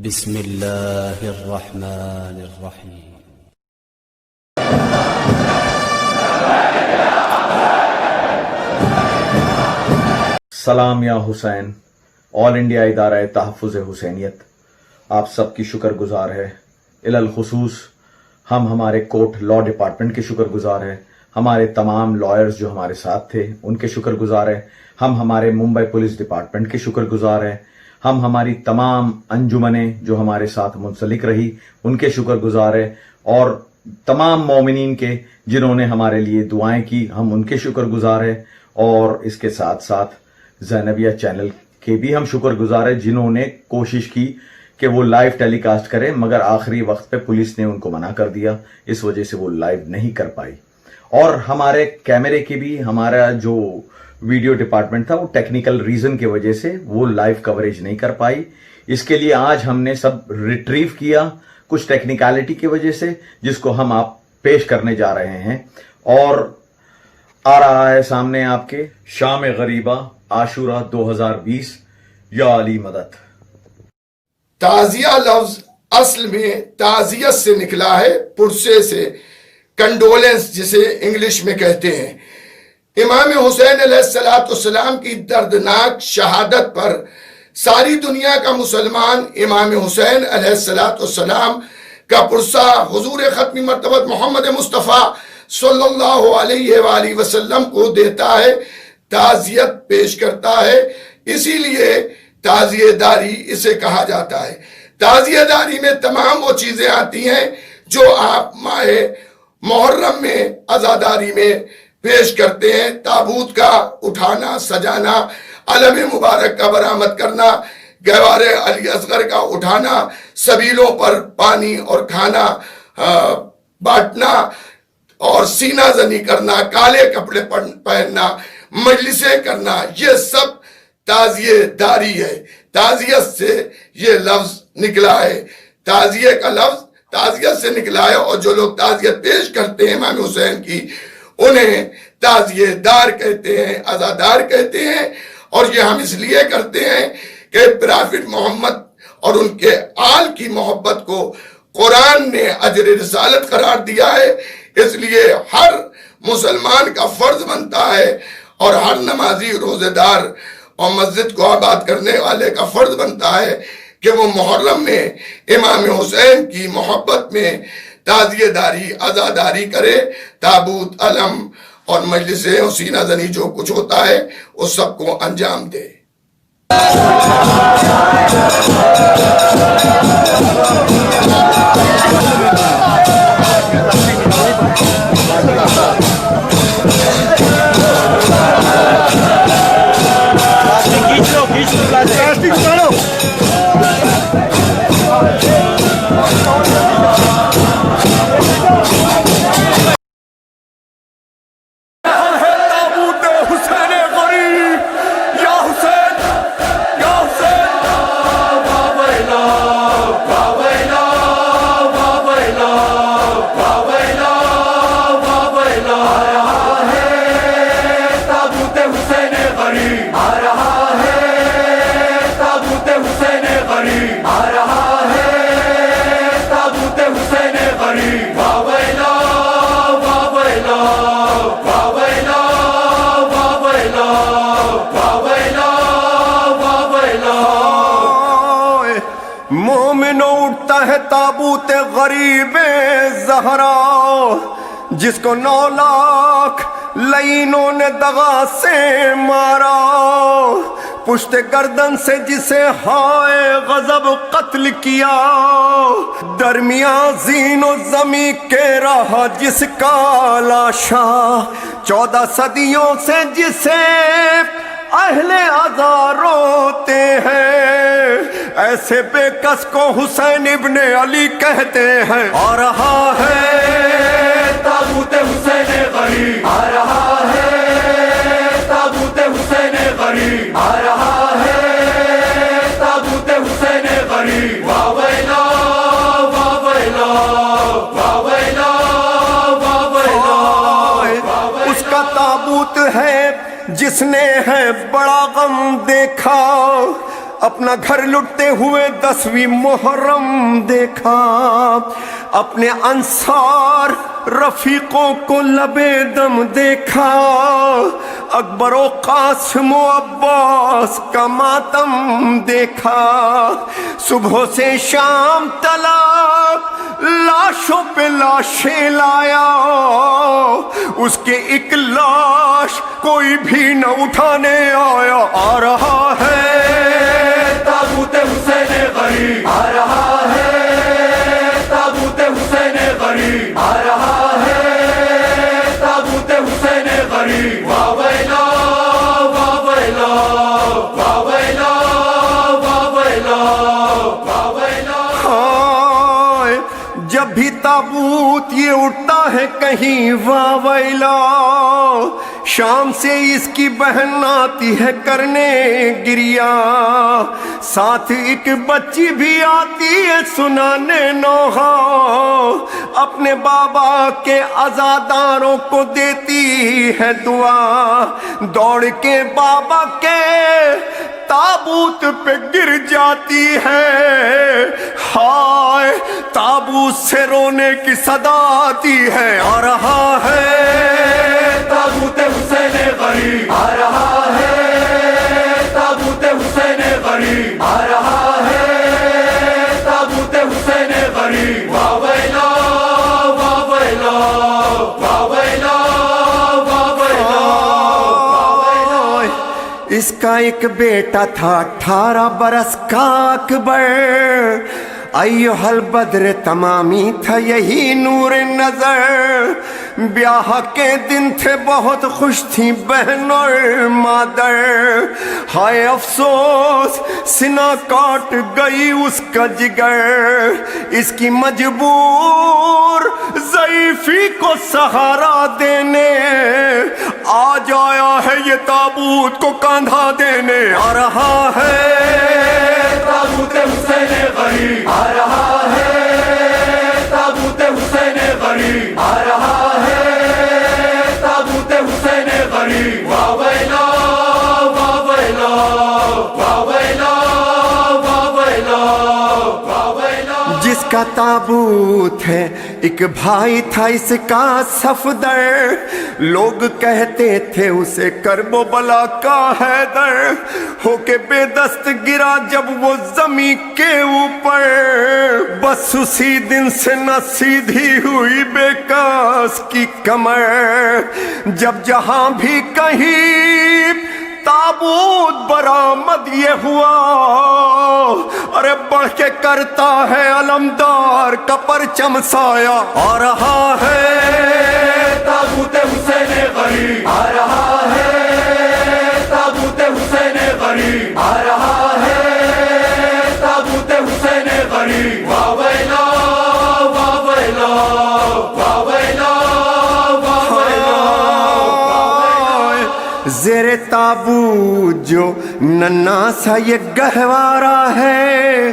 بسم الله الرحمن الرحيم. سلام یا حسین. آل انڈیا ادارہ تحفظ حسینیت آپ سب کی شکر گزار ہے. الخصوص ہم ہمارے کورٹ لا ڈپارٹمنٹ کے شکر گزار ہیں. ہمارے تمام لائرز جو ہمارے ساتھ تھے ان کے شکر گزار ہیں. ہم ہمارے ممبئی پولیس ڈپارٹمنٹ کے شکر گزار ہیں. ہم ہماری تمام انجمنیں جو ہمارے ساتھ منسلک رہی ان کے شکر گزار ہیں. اور تمام مومنین کے جنہوں نے ہمارے لیے دعائیں کی ہم ان کے شکر گزار ہیں. اور اس کے ساتھ ساتھ زینبیہ چینل کے بھی ہم شکر گزار ہیں جنہوں نے کوشش کی کہ وہ لائیو ٹیلی کاسٹ کریں، مگر آخری وقت پہ پولیس نے ان کو منع کر دیا، اس وجہ سے وہ لائیو نہیں کر پائی. اور ہمارے کیمرے کی بھی، ہمارا جو ویڈیو ڈپارٹمنٹ تھا وہ ٹیکنیکل ریزن کی وجہ سے وہ لائیو کوریج نہیں کر پائی. اس کے لیے آج ہم نے سب ریٹریو کیا کچھ ٹیکنیکلٹی کی وجہ سے، جس کو ہم آپ پیش کرنے جا رہے ہیں. اور آ رہا ہے سامنے آپ کے شام غریبہ عاشورہ 2020 یا علی مدد. تعزیہ لفظ اصل میں تعزیت سے نکلا ہے، پرسے سے، کنڈولنس جسے انگلش میں کہتے ہیں. امام حسین علیہ السلام کی دردناک شہادت پر ساری دنیا کا مسلمان امام حسین علیہ السلام کا پرسہ حضور ختمی مرتبہ محمد مصطفیٰ صلی اللہ علیہ وآلہ وسلم کو دیتا ہے، تعزیت پیش کرتا ہے. اسی لیے تعزیہ داری اسے کہا جاتا ہے. تعزیہ داری میں تمام وہ چیزیں آتی ہیں جو آپ ماہ محرم میں عزاداری میں پیش کرتے ہیں. تابوت کا اٹھانا، سجانا، علم مبارک کا برآمد کرنا، گہوار علی اصغر کا اٹھانا، سبیلوں پر پانی اور کھانا بانٹنا اور سینہ زنی کرنا، کالے کپڑے پہننا، مجلسیں کرنا، یہ سب تعزیہ داری ہے. تعزیت سے یہ لفظ نکلا ہے، تعزیہ کا لفظ تعزیت سے نکلا ہے. اور جو لوگ تعزیت پیش کرتے ہیں امام حسین کی انہیں تعزیہ دار کہتے ہیں، عزادار کہتے ہیں. اور یہ ہم اس لیے کرتے ہیں کہ پرافٹ محمد اور ان کے آل کی محبت کو قرآن نے اجر رسالت قرار دیا ہے. اس لیے ہر مسلمان کا فرض بنتا ہے اور ہر نمازی، روزہ دار اور مسجد کو آباد کرنے والے کا فرض بنتا ہے کہ وہ محرم میں امام حسین کی محبت میں تعزیہ داری، عزاداری کرے. تابوت، علم اور مجلسیں اور سینہ زنی جو کچھ ہوتا ہے اس سب کو انجام دے. مومن اٹھتا ہے تابوت غریب زہرا، جس کو 9 لاکھ لعینوں نے دغا سے مارا، پشت گردن سے جسے ہائے غضب قتل کیا، درمیان زین و زمین کے رہا جس کا لاشا، 14 صدیوں سے جسے اہل عزا روتے ہیں، ایسے بے کس کو حسین ابن علی کہتے ہیں. آ رہا ہے تابوت حسین غریب، آ رہا ہے تابوت حسین غریب، آ رہا ہے تابوت حسین غریب. واہ ویلا واہ ویلا واہ ویلا واہ ویلا. اس کا تابوت ہے جس نے ہے بڑا غم دیکھا، اپنا گھر لٹتے ہوئے 10ویں محرم دیکھا، اپنے انصار رفیقوں کو لبے دم دیکھا، اکبر و قاسم و عباس کا ماتم دیکھا، صبح سے شام تلک لاشوں پہ لاشیں لایا، اس کے ایک لاش کوئی بھی نہ اٹھانے آیا۔ آ رہا ہے تابوت حسین غریب، آ رہا ہے تابوت حسین غریب، آ رہا ہے تابوت حسین غریب۔ واہ ویلا واہ ویلا واہ ویلا واہ ویلا واہ ویلا۔ ہائے جب بھی تابوت یہ اٹھتا ہے کہیں واہ ویلا، شام سے اس کی بہن آتی ہے کرنے گریا، ساتھ ایک بچی بھی آتی ہے سنانے نوحہ، اپنے بابا کے عزاداروں کو دیتی ہے دعا، دوڑ کے بابا کے تابوت پہ گر جاتی ہے، ہائے تابوت سے رونے کی صدا آتی ہے۔ آ رہا ہے تابوت حسین غریب، آ رہا ہے تابوت حسین غریب، آ رہا ہے تابوت حسین غریب۔ واہ ویلا واہ ویلا واہ ویلا واہ ویلا۔ اس کا ایک بیٹا تھا 18 برس کا اکبر، ایھا البدر تمامی تھا یہی نور نظر، بیاہ کے دن تھے بہت خوش تھی بہن اور مادر، ہائے افسوس سینہ کاٹ گئی اس کا جگر، اس کی مجبور ضعیفی کو سہارا دینے آج آیا ہے یہ تابوت کو کاندھا دینے۔ آ رہا ہے تابوت حسین غریب، آ رہا ہے تابوت حسین غریب، آ رہا ہے تابوت حسین غریب۔ واہ ویلا واہ ویلا واہ ویلا واہ ویلا واہ ویلا۔ جس کا تابوت ہے ایک بھائی تھا اس کا صفدر، لوگ کہتے تھے اسے کرب و بلا کا حیدر، ہو کے بے دست گرا جب وہ زمین کے اوپر، بس اسی دن سے نہ سیدھی ہوئی بے کاس کی کمر، جب جہاں بھی کہیں تابوت برآمد یہ ہوا، ارے بڑھ کے کرتا ہے علمدار کا پرچم سایہ۔ آ رہا ہے تابوت حسین غریب، آ رہا ہے تابوت حسین غریب، آ رہا ہے تابوت حسین غریب۔ واہ ویلا واہ ویلا واہ ویلا واہ ویلا۔ زیر تابوت جو ننا سا یہ گہوارہ ہے،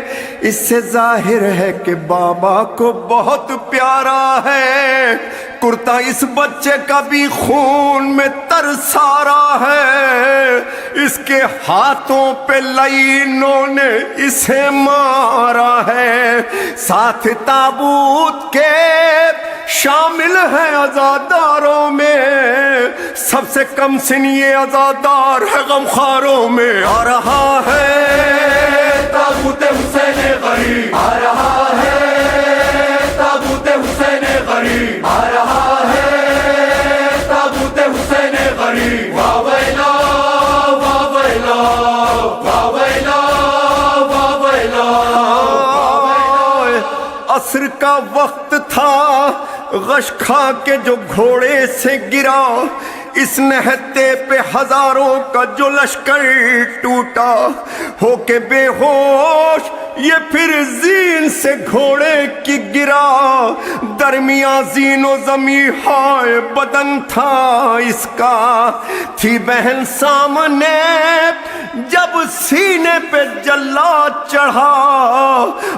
اس سے ظاہر ہے کہ بابا کو بہت پیارا ہے، کرتا اس بچے کا بھی خون میں ترسارا ہے، اس کے ہاتھوں پہ لعینوں نے اسے مارا ہے، ساتھ تابوت کے شامل ہے عزاداروں میں، سب سے کم سن یہ عزادار ہے غمخواروں میں۔ آ رہا ہے تابوت حسین غریب، آ رہا ہے تابوت حسین غریب، آ رہا ہے تابوت حسین غریب۔ واہ ویلا واہ ویلا واہ ویلا واہ ویلا۔ عصر کا وقت تھا، غش کھا کے جو گھوڑے سے گرا، اس نہتے پہ ہزاروں کا جو لشکر ٹوٹا، ہو کے بے ہوش یہ پھر زین سے گھوڑے کی گرا، درمیان زین و زمین ہائے بدن تھا اس کا، تھی بہن سامنے جب سینے پہ جلاد چڑھا،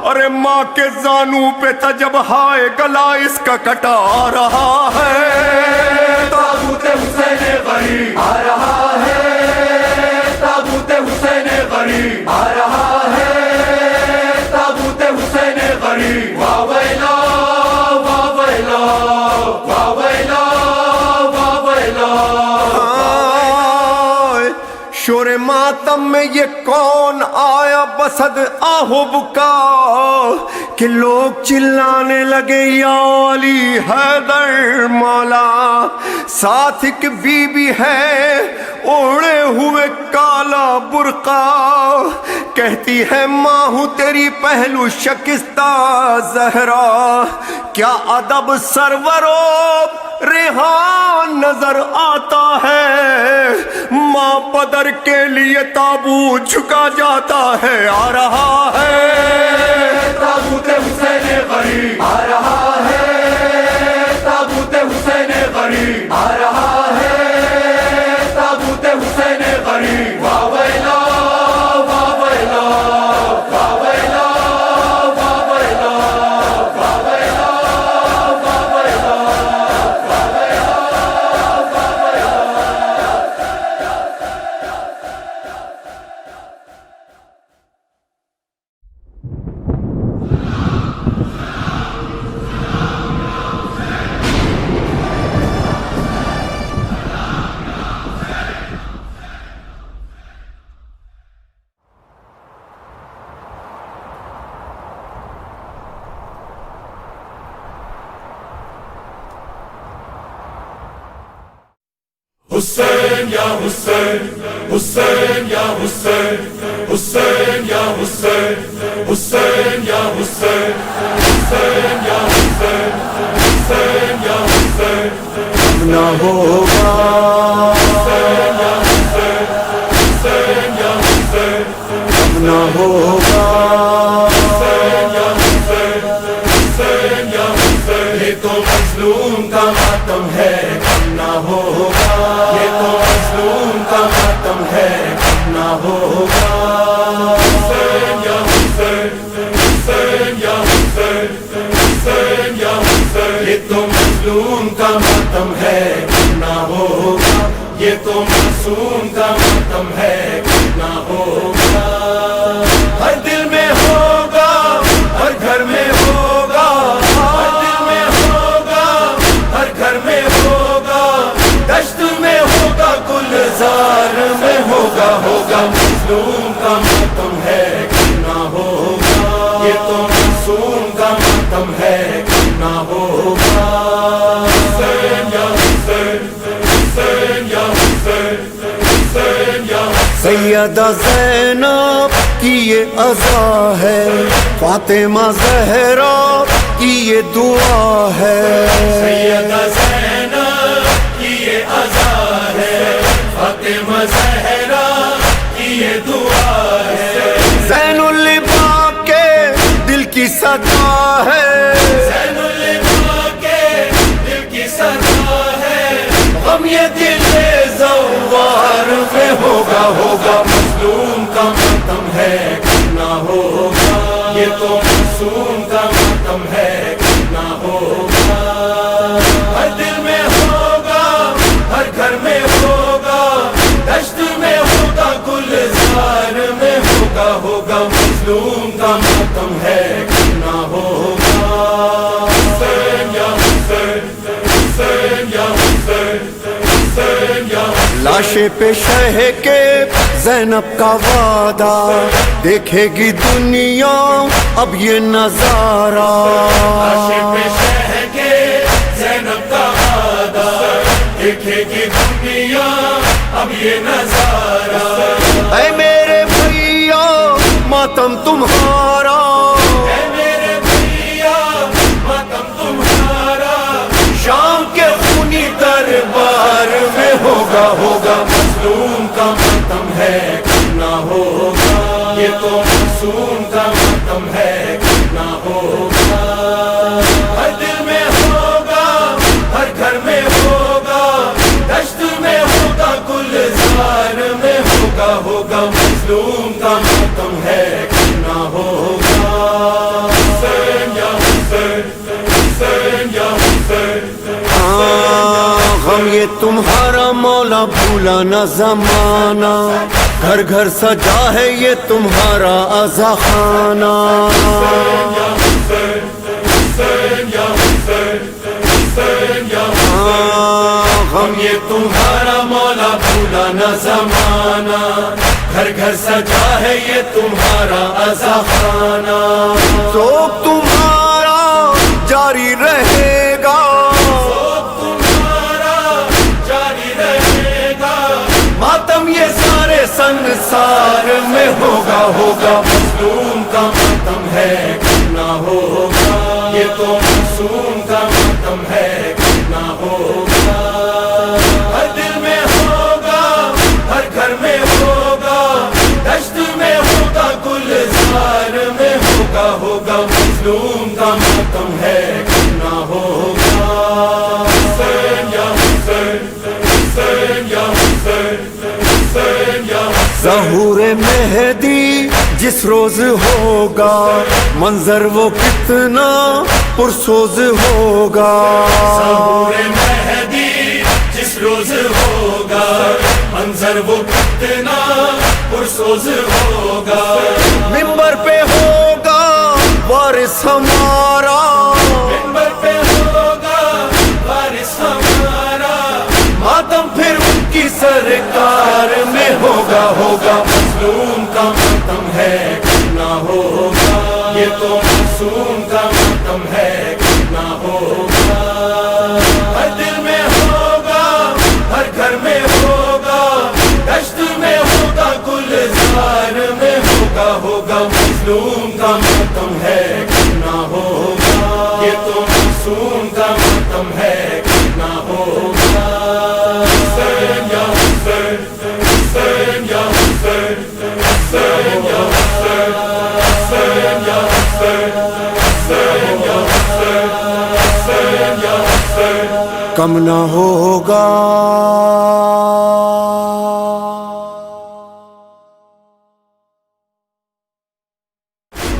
ارے ماں کے زانو پہ تھا جب ہائے گلا اس کا کٹا۔ آ رہا ہے تابوت حسین غریب، آ رہا ہے تابوت حسین غریب، آ رہا میں یہ کون آیا بسد آہب کا کہ لوگ چلانے لگے یا علی حیدر مولا. ساتھ ایک بی بی ہے اوڑے ہوئے کالا برقع، کہتی ہے ماں ہوں تیری پہلو شکستہ زہرا. کیا ادب سرورو ریحان نظر آتا ہے، ماں بدر کے لیے تابوت جھکا جاتا ہے. آ رہا ہے تابوت حسین غریب، آ رہا ہے تابوت حسین غریب، آ رہا ہے تابوت حسین غریب. واہ ویلا واہ ویلا واہ ویلا واہ ویلا واہ ویلا واہ ویلا واہ ویلا واہ ویلا. حسین یا حسین حسین یا حسین حسین یا حسین حسین یا حسین حسین یا حسین حسین یا حسین. نہ ہوگا حسین یا حسین حسین یا حسین نہ ہوگا حسین یا حسین حسین یا حسین. یہ تو مظلوم کا ماتم ہے کم نہ ہوگا، یہ تو مظلوم کا ماتم ہے کم نہ ہوگا. حسین یا حسین حسین یا حسین حسین یا حسین. یہ تو مظلوم کا ماتم ہے کم نہ ہوگا، یہ تو معصوم کا ماتم ہے کم نہ ہوگا. ہر دل میں ہوگا، ہر گھر میں ہوگا، ہر دل میں ہوگا، ہر گھر میں ہوگا. دشت میں ہوگا، گلزار میں ہوگا. ہوگا مظلوم کا ماتم ہے کم نہ ہوگا، یہ تو معصوم کا ماتم ہے کم نہ ہوگا. حسین یا حسین حسین یا حسین حسین یا حسین. سیدہ زینب کی یہ عزا ہے، فاطمہ زہرا کی یہ دعا ہے. سیدہ زینب کی یہ عزا ہے، فاطمہ زہرا کی یہ دعا ہے. زین الباب کے دل کی صدا ہے، زین الباب کے دل کی صدا ہے. غم یہ دل زوار میں ہوگا. ہوگا مظلوم کا ماتم ہے کم نہ ہوگا، یہ تو معصوم کا ماتم ہے کم نہ ہوگا. ہر دل میں ہوگا، ہر گھر میں ہوگا، دشت میں ہوگا، گلزار میں ہوگا. ہوگا مظلوم کا ماتم ہے کم نہ ہوگا. حسین یا حسین حسین یا حسین حسین یا حسین. لاشیں پہ شہ کے زینب کا وعدہ، دیکھے گی دنیا اب یہ نظارہ. عاشق شہ کے زینب کا وعدہ، دیکھے گی دنیا اب یہ نظارہ. اے میرے بھیا ماتم تمہارا، اے میرے بھیا ماتم تمہارا. شام کے خونی دربار میں ہوگا. ہوگا مظلوم کا ماتم ہے کم نہ ہوگا، یہ تو معصوم کا ماتم ہے کم نہ ہوگا. ہر دل میں ہوگا، ہر گھر میں ہوگا، دشت میں ہوگا، گلزار میں ہوگا. ہوگا مظلوم کا ماتم ہے کم نہ ہوگا. حسین یا حسین حسین یا حسین. غم یہ تمہارا مولا بھولا نہ زمانہ، گھر گھر سجا ہے یہ تمہارا عزا خانہ. حسین یا حسین حسین یا حسین حسین یا حسین. غم یہ تمہارا مولا بھولا نہ زمانہ، گھر گھر سجا ہے یہ تمہارا عزا خانہ. ذوق تمہارا جاری رہے گا، تمہارا جاری رہے گا. ماتم یہ سارے سنسار میں ہوگا ہوگا. مظلوم کا ماتم ہے کرنا ہوگا، یہ تو معصوم کا ماتم ہے کرنا ہوگا. ہر دل میں ہوگا، ہر گھر میں ہوگا، دشت میں ہوگا، گلزار میں ہوگا ہوگا. مظلوم کا ماتم ہے کرنا ہوگا. حسین یا حسین، حسین یا حسین، حسین یا حسین. ظہور مہدی جس روز ہوگا، منظر وہ کتنا پرسوز ہوگا. ظہور مہدی جس روز ہوگا، منظر وہ کتنا پرسوز ہوگا. ممبر پہ ہوگا وارث ہمارا، منبر پہ ہوگا وارث ہمارا. ماتم پھر ان کی سرکار میں ہوگا ہوگا. مظلوم کا ماتم ہے کرنا ہوگا، یہ تو معصوم کا ماتم ہے کرنا ہوگا. ہر دل میں ہوگا، ہر گھر میں ہوگا، دشت میں ہوگا، گلزار میں ہوگا ہوگا. مظلوم کا ماتم ہے کرنا ہوگا، یہ تو معصوم کا ماتم ہے کرنا ہوگا. حسین یا حسین، حسین یا حسین، حسین یا حسین، حسین یا حسین، حسین یا حسین، حسین یا حسین. کم نہ ہوگا.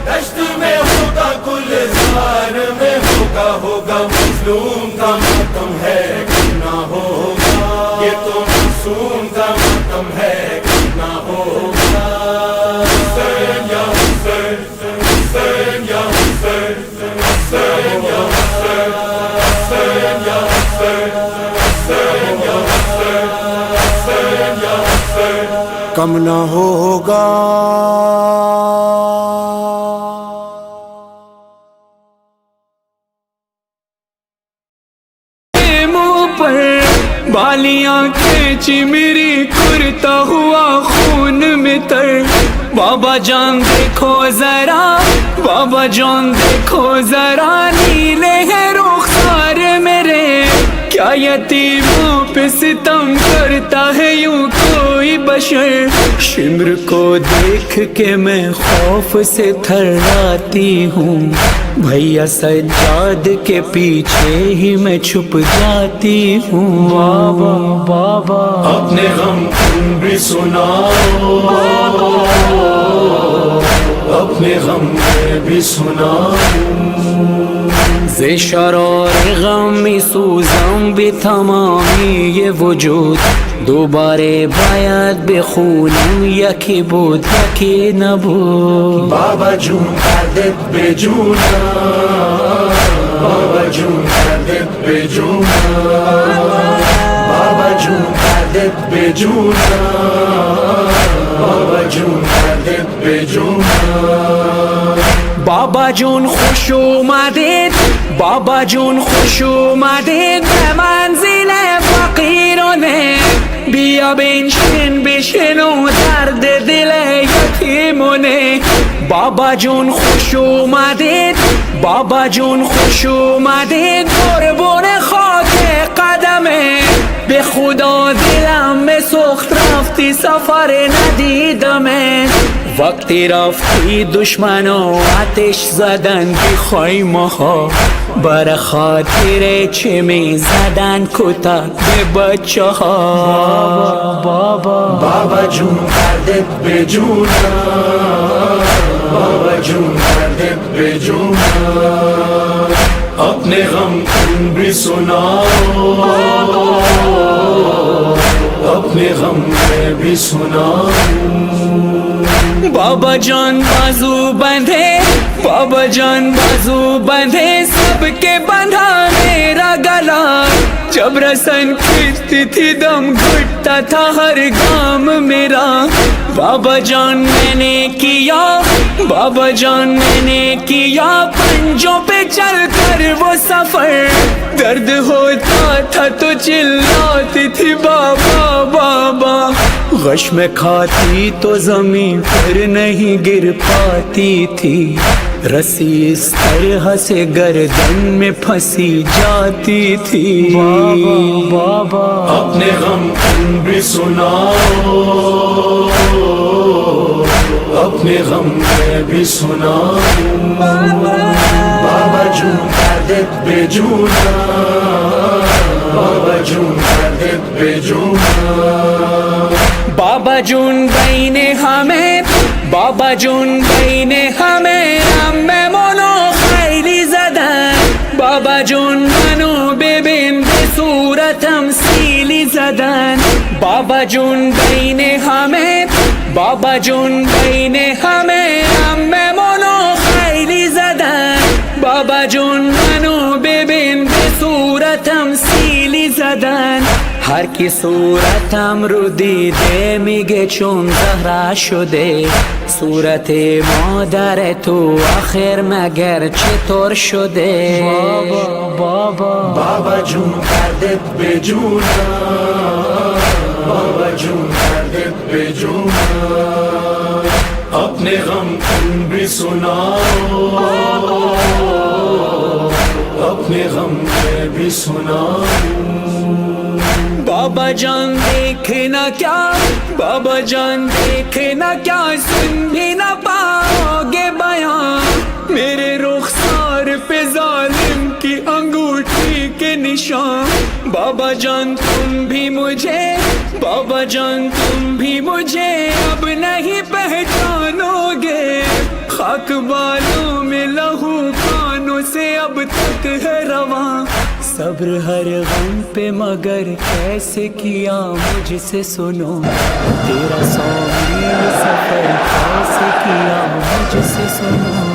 دشت میں ہوگا، گلزار میں ہوگا ہوگا. مظلوم کا ماتم ہے کرنا ہوگا، یہ تو معصوم کا ماتم ہے کرنا ہوگا. حسین یا حسین، حسین یا حسین، حسین یا حسین، حسین یا حسین، حسین یا حسین، حسین یا حسین. کم نہ ہوگا. بالیاں کھینچی میری کرتا ہوا خون میں تر. بابا جان دیکھو ذرا، بابا جان دیکھو ذرا، نیلے ہیں رخسار میرے. کیا یتیموں پہ ستم کرتا ہے یوں کوئی بشر. شمر کو دیکھ کے میں خوف سے تھراتی ہوں، بھیا سجاد کے پیچھے ہی میں چھپ جاتی ہوں. بابا بابا اپنے غم تم بھی سناؤ، اپنے غم میں بھی سناؤ. ز شرار غمی سوزم بھی تمامی یہ وجود. دوباره باید بخونم یکی بود یکی نبود. بابا جون کردت به جونم، بابا جون کردت به جونم، بابا جون کردت به جونم، بابا جون کردت به جونم. بابا جون خوش اومدید، بابا جون خوش اومدید به منزل فقیرانه. بیا بنشین و درد دل یتیمونه. بابا جون خوش اومدید، بابا جون خوش اومدید قربون خاک قدمه. به خدا دلم سخت رفتی سفر ندیدمه. وقتی رفتی دشمنا آتش زدن بی خیمه ها، بر خاطر چه می زدن کتک به بچه ها. بابا جون کردت به جونم، بابا جون کردت به جونم. اپنے غم تم بھی سناؤ، اپنے غم میں بھی سناؤ. بابا جان بازو بندھے، بابا جان بازو بندھے، سب کے بندھا میرا گلا. جب رسن کھینچتی تھی دم گھٹتا تھا ہر گام میرا. بابا جان میں نے کیا، بابا جان میں نے کیا پنجوں پہ چل کر وہ سفر، درد ہوتا تھا تو چلاتی تھی بابا بابا، غش میں کھاتی تو زمین پر نہیں گر پاتی تھی، رسی اس طرح سے گردن میں پھنسی جاتی تھی بابا اپنے غم تم بھی سناؤ، اپنے غم میں بھی سناؤ، بابا جون دردت بے جونا، بابا جون دردت بے جونا، بابا جون بھائی نے ہمیں، بابا جون بھائی نے ہمیں میں مونو خیلی زدن، بابا جون منو ببین بے صورت تمثیلی زدن، بابا جون بھائی نے ہمیں، بابا جون بھائی نے ہمیں میں مونو خیلی زدن، بابا جون منو ببین بے صورت تمثیلی زدن، هر کی صورتم رو دیده میگه چون زهره شده، صورت مادر تو آخر مگر چطور شده بابا بابا جون دردت بے جونا، بابا جون دردت بے جونا، اپنے غم تم بھی سناؤ، اپنے غم میں بھی سناؤ، بابا جان دیکھنا کیا، بابا جان دیکھنا کیا سن بھی نہ پاؤ گے بیان، میرے رخسار پہ ظالم کی انگوٹھی کے نشان، بابا جان تم بھی مجھے، بابا جان تم بھی مجھے اب نہیں پہچانو گے، خاک بالوں میں لہو کانوں سے اب تک ہے رواں، صبر ہر غم پہ مگر کیسے کیا مجھ سے سنو، تیرا 100 میل سفر کیسے کیا مجھ سے سنو۔